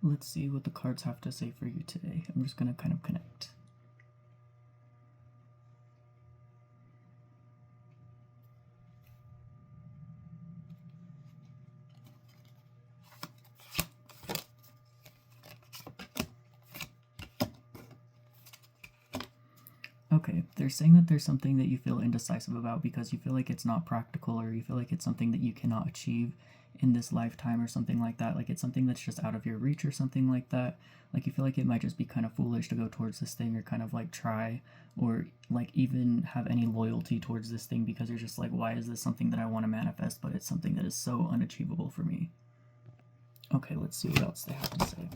Let's see what the cards have to say for you today. I'm just going to kind of connect. Okay, they're saying that there's something that you feel indecisive about because you feel like it's not practical, or you feel like it's something that you cannot achieve in this lifetime or something like that. Like it's something that's just out of your reach or something like that. Like you feel like it might just be kind of foolish to go towards this thing or kind of like try or like even have any loyalty towards this thing because you're just like, why is this something that I want to manifest, but it's something that is so unachievable for me? Okay, let's see what else they have to say.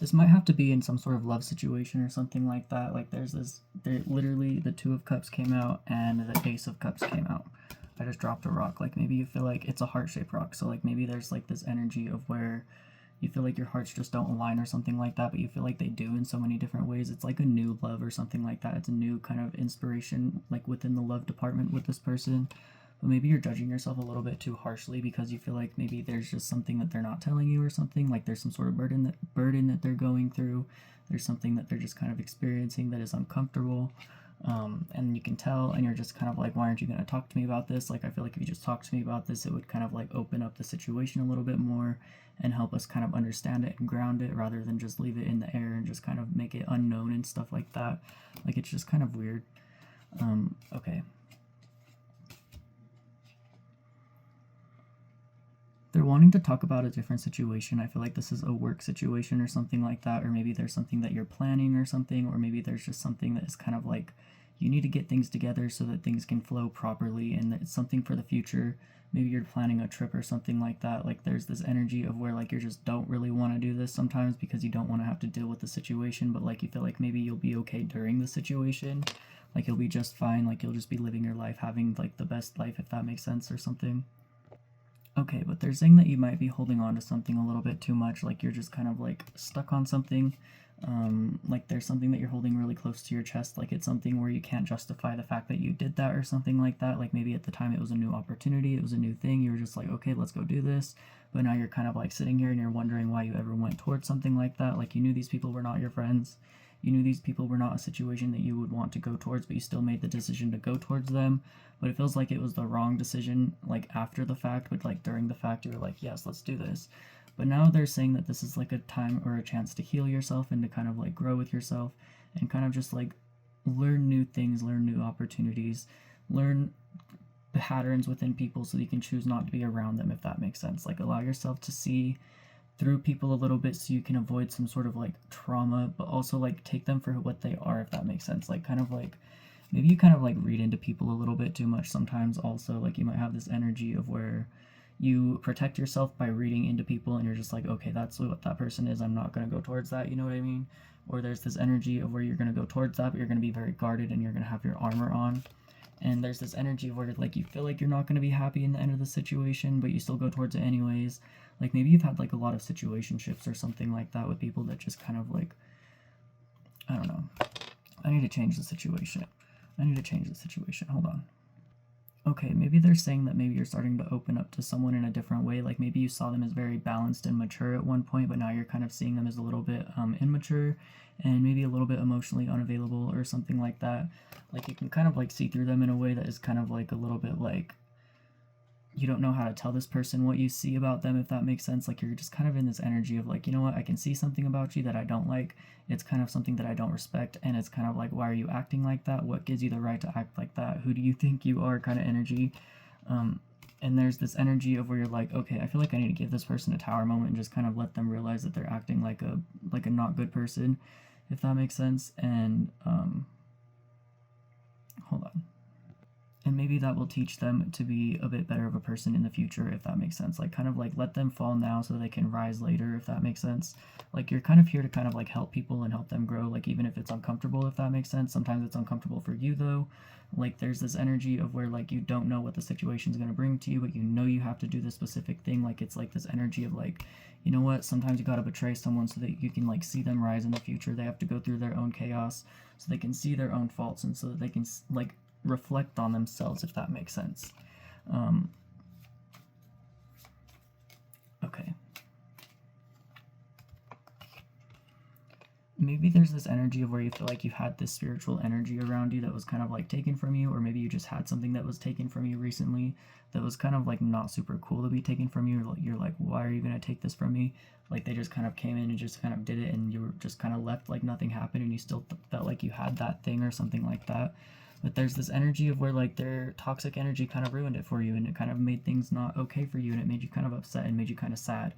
This might have to be in some sort of love situation or something like that. Like there's this, literally the Two of Cups came out and the Ace of Cups came out. I just dropped a rock. Like maybe you feel like it's a heart-shaped rock. So like maybe there's like this energy of where you feel like your hearts just don't align or something like that, but you feel like they do in so many different ways. It's like a new love or something like that. It's a new kind of inspiration like within the love department with this person. But maybe you're judging yourself a little bit too harshly because you feel like maybe there's just something that they're not telling you or something. Like there's some sort of burden that they're going through. There's something that they're just kind of experiencing that is uncomfortable. And you can tell, and you're just kind of like, why aren't you going to talk to me about this? Like I feel like if you just talk to me about this, it would kind of like open up the situation a little bit more and help us kind of understand it and ground it rather than just leave it in the air and just kind of make it unknown and stuff like that. Like it's just kind of weird. Okay. They're wanting to talk about a different situation. I feel like this is a work situation or something like that, or maybe there's something that you're planning or something, or maybe there's just something that is kind of like you need to get things together so that things can flow properly and that it's something for the future. Maybe you're planning a trip or something like that. Like there's this energy of where like you just don't really want to do this sometimes because you don't want to have to deal with the situation, but like you feel like maybe you'll be okay during the situation. Like you'll be just fine, like you'll just be living your life, having like the best life, if that makes sense or something. Okay, but they're saying that you might be holding on to something a little bit too much, like you're just kind of like stuck on something. Like there's something that you're holding really close to your chest, like it's something where you can't justify the fact that you did that or something like that. Like maybe at the time it was a new opportunity, it was a new thing, you were just like, okay, let's go do this. But now you're kind of like sitting here and you're wondering why you ever went towards something like that. Like you knew these people were not your friends. You knew these people were not a situation that you would want to go towards, but you still made the decision to go towards them. But it feels like it was the wrong decision, like after the fact, but like during the fact, you were like, yes, let's do this. But now they're saying that this is like a time or a chance to heal yourself and to kind of like grow with yourself and kind of just like learn new things, learn new opportunities, learn patterns within people so that you can choose not to be around them, if that makes sense. Like allow yourself to see through people a little bit so you can avoid some sort of like trauma, but also like take them for what they are, if that makes sense. Like kind of like maybe you kind of like read into people a little bit too much sometimes also. Like you might have this energy of where you protect yourself by reading into people and you're just like, okay, that's what that person is, I'm not going to go towards that, you know what I mean? Or there's this energy of where you're going to go towards that, but you're going to be very guarded and you're going to have your armor on. And there's this energy where like you feel like you're not going to be happy in the end of the situation, but you still go towards it anyways. Like maybe you've had like a lot of situationships or something like that with people that just kind of like, I don't know, I need to change the situation. I need to change the situation. Hold on. Okay, maybe they're saying that maybe you're starting to open up to someone in a different way. Like maybe you saw them as very balanced and mature at one point, but now you're kind of seeing them as a little bit immature and maybe a little bit emotionally unavailable or something like that. Like you can kind of like see through them in a way that is kind of like a little bit like you don't know how to tell this person what you see about them, if that makes sense. Like you're just kind of in this energy of like, you know what, I can see something about you that I don't like. It's kind of something that I don't respect, and it's kind of like, why are you acting like that? What gives you the right to act like that? Who do you think you are? Kind of energy. And there's this energy of where you're like, okay, I feel like I need to give this person a tower moment and just kind of let them realize that they're acting like a not good person, if that makes sense. And hold on. And maybe that will teach them to be a bit better of a person in the future, if that makes sense. Like kind of like let them fall now so they can rise later, if that makes sense. Like you're kind of here to kind of like help people and help them grow, like even if it's uncomfortable, if that makes sense. Sometimes it's uncomfortable for you though. Like there's this energy of where like you don't know what the situation is going to bring to you, but you know you have to do this specific thing. Like it's like this energy of like, you know what, sometimes you got to betray someone so that you can like see them rise in the future. They have to go through their own chaos so they can see their own faults and so that they can like reflect on themselves, if that makes sense. Okay. maybe there's this energy of where you feel like you had this spiritual energy around you that was kind of like taken from you, or maybe you just had something that was taken from you recently that was kind of like not super cool to be taken from you. You're like, why are you going to take this from me? Like they just kind of came in and just kind of did it, and you were just kind of left like nothing happened, and you still felt like you had that thing or something like that. But there's this energy of where like their toxic energy kind of ruined it for you, and it kind of made things not okay for you, and it made you kind of upset and made you kind of sad.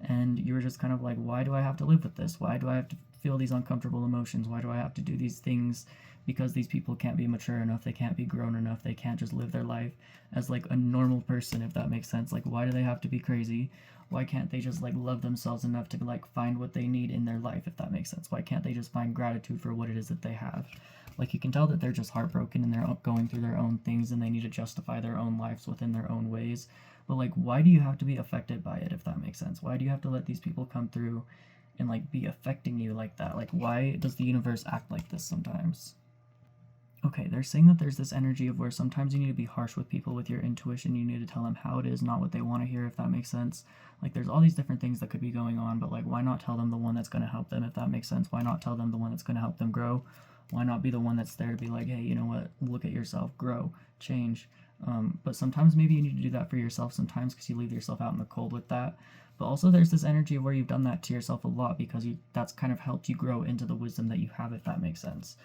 And you were just kind of like, why do I have to live with this? Why do I have to feel these uncomfortable emotions? Why do I have to do these things? Because these people can't be mature enough, they can't be grown enough, they can't just live their life as like a normal person, if that makes sense. Like, why do they have to be crazy? Why can't they just like love themselves enough to like find what they need in their life, if that makes sense? Why can't they just find gratitude for what it is that they have? Like, you can tell that they're just heartbroken and they're going through their own things, and they need to justify their own lives within their own ways. But like, why do you have to be affected by it, if that makes sense? Why do you have to let these people come through and like be affecting you like that? Like, why does the universe act like this sometimes? Okay, they're saying that there's this energy of where sometimes you need to be harsh with people with your intuition. You need to tell them how it is, not what they want to hear, if that makes sense. Like, there's all these different things that could be going on, but like, why not tell them the one that's going to help them, if that makes sense? Why not tell them the one that's going to help them grow? Why not be the one that's there to be like, hey, you know what, look at yourself, grow, change. But sometimes maybe you need to do that for yourself sometimes, because you leave yourself out in the cold with that. But also there's this energy of where you've done that to yourself a lot, because that's kind of helped you grow into the wisdom that you have, if that makes sense.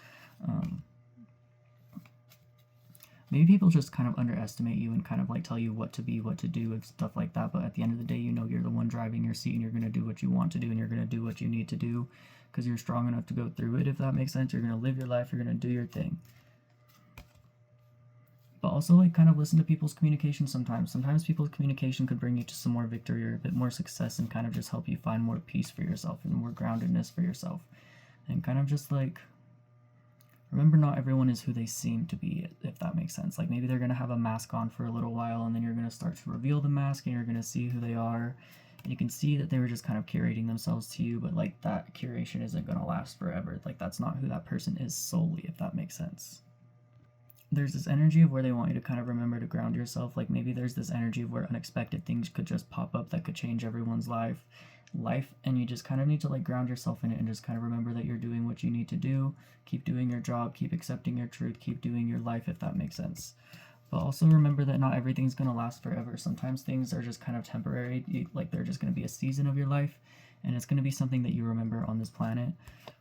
Maybe people just kind of underestimate you and kind of like tell you what to be, what to do, and stuff like that. But at the end of the day, you know you're the one driving your seat, and you're going to do what you want to do, and you're going to do what you need to do because you're strong enough to go through it, if that makes sense. You're going to live your life, you're going to do your thing. But also, like, kind of listen to people's communication sometimes. Sometimes people's communication could bring you to some more victory or a bit more success, and kind of just help you find more peace for yourself and more groundedness for yourself. And kind of just like, remember, not everyone is who they seem to be, if that makes sense. Like, maybe they're going to have a mask on for a little while, and then you're going to start to reveal the mask, and you're going to see who they are. And you can see that they were just kind of curating themselves to you, but like, that curation isn't going to last forever. Like, that's not who that person is solely, if that makes sense. There's this energy of where they want you to kind of remember to ground yourself. Like, maybe there's this energy of where unexpected things could just pop up that could change everyone's life, and you just kind of need to like ground yourself in it and just kind of remember that you're doing what you need to do. Keep doing your job, keep accepting your truth, keep doing your life, if that makes sense. But also remember that not everything's going to last forever. Sometimes things are just kind of temporary. Like, they're just going to be a season of your life, and it's going to be something that you remember on this planet.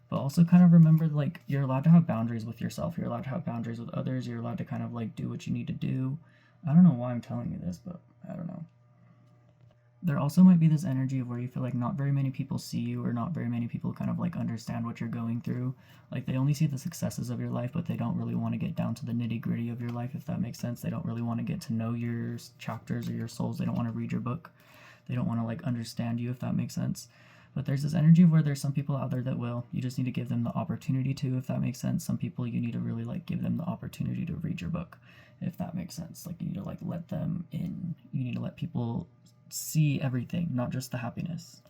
But also kind of remember, like, you're allowed to have boundaries with yourself, you're allowed to have boundaries with others, you're allowed to kind of like do what you need to do. I don't know why I'm telling you this, but I don't know. There also might be this energy of where you feel like not very many people see you, or not very many people kind of like understand what you're going through. Like, they only see the successes of your life, but they don't really want to get down to the nitty gritty of your life, if that makes sense. They don't really want to get to know your chapters or your souls. They don't want to read your book. They don't want to like understand you, if that makes sense. But there's this energy of where there's some people out there that will. You just need to give them the opportunity to, if that makes sense. Some people you need to really like give them the opportunity to read your book, if that makes sense. Like, you need to like let them in. You need to let people see everything, not just the happiness.